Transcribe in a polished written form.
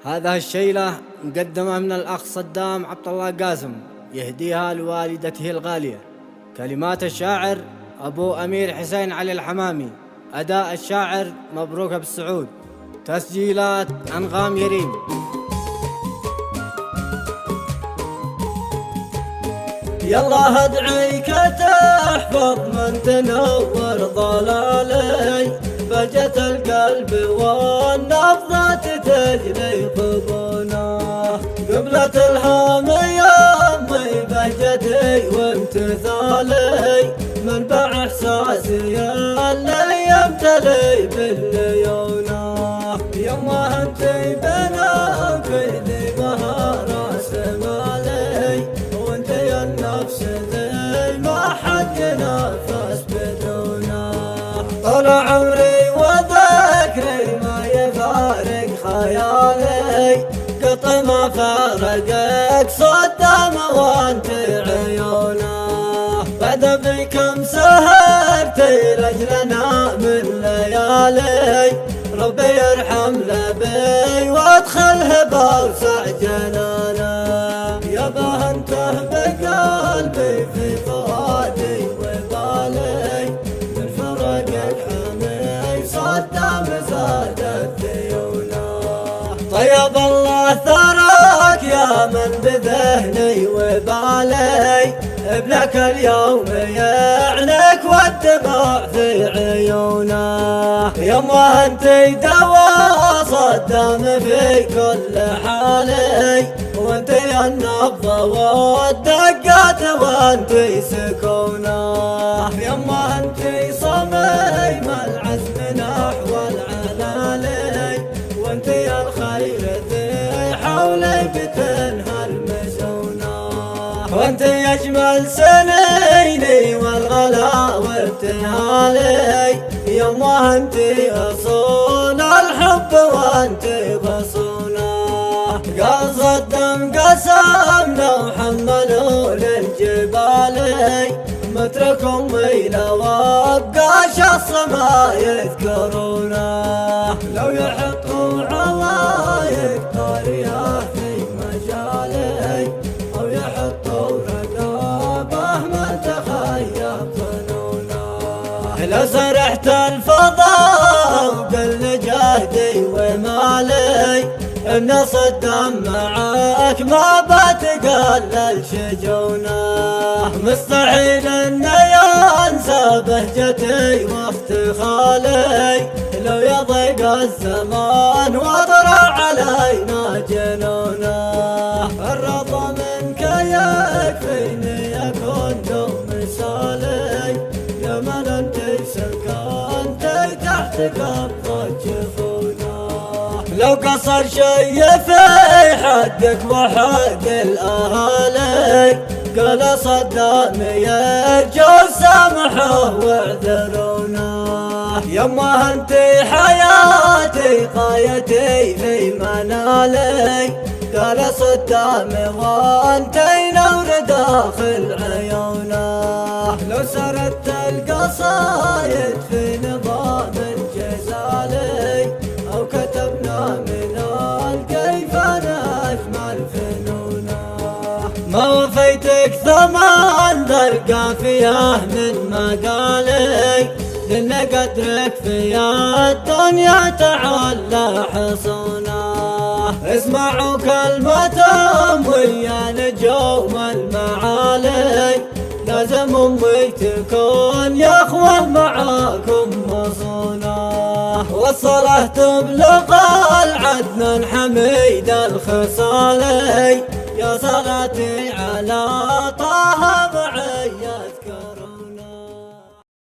هذا الشيلة مقدمة من الأخ صدام عبد الله قاسم، يهديها لوالدته الغالية. كلمات الشاعر أبو أمير حسين علي الحمامي، أداء الشاعر مبروك أبو السعود، تسجيلات أنغام يريم. يلا ادعيك تحفظ من تنور ضلالي، بهجة القلب والنبضات تجري قبونا، قبلة الهام يمي بهجتي وامتثالي، منبع احساسي اللي يمتلي بالليونا، يما انتي بنا كيدي مهارة سمالي، وانتي النفس ذي ما حد ينافس بدونا، طال عمري وذكري ما يفارق خيالي، قط ما فارقك صدام وانت عيونا، بعد بكم سهرتي لجلنا من ليالي، ربي يرحم لبي وادخله بوسع جنانا، يابا انته بقلبي في فؤادي وبالي، من فرقك حمي صدام زادت ديونا، طيب الله ثراك يا من بذهني وبالي، ابنك اليوم يعنيك والدموع في عيونه، يما انتي دوا صدام في كل حالي، وانتي النبضة والدقات وانتي سكونه، يما انتي صميم العزم نحو العلالي، وانتي الخير ذي حولي بتنهى المسونه، وانتي اجمل سنيني والغلا وابتهالي، يما انتي اصول الحب وانتي غصونه، قاص الدم قسمنا وحملوا للجبال، مترك امي لو ابقى شخص ما يذكرونه، لو يحطوا عوايق طاريه في مجالي، او يحطوا رقابه من تخيب ظنونه، لو سرحت الفضاء وقل جهدي ومالي، ان صدام معاك ما بتقلل شجونه، مستحيل ان ينسى بهجتي وافتخالي، لو يضيق الزمان واضرع علينا جنونه، الرضا منك يكفيني اكون دوم مثالي، يا من انتي سكنتي تحت قبضة جفونه، لو قصر شي في حقك وحق الاهالي، قال صدام يرجو سامحه واعذرونا، يما انتي حياتي قايتي في منالي، قال صدام وانتي نور داخل عيونه، لو سردت القصايد في نظام الجزالي، أو كتبنا من الكيفان أجمل فنونه، ما وفيتك ثمن ذا القافية من مقالي، لأن قدرك في الدنيا تعالى حصونه، اسمعوا كلمتهم ويا نجوم المعالي، لازم امي تكون يا اخوه معاكم مصونه، والصلاة تبلغ العدنان حميد الخصالي، يا صلاتي على طه معي.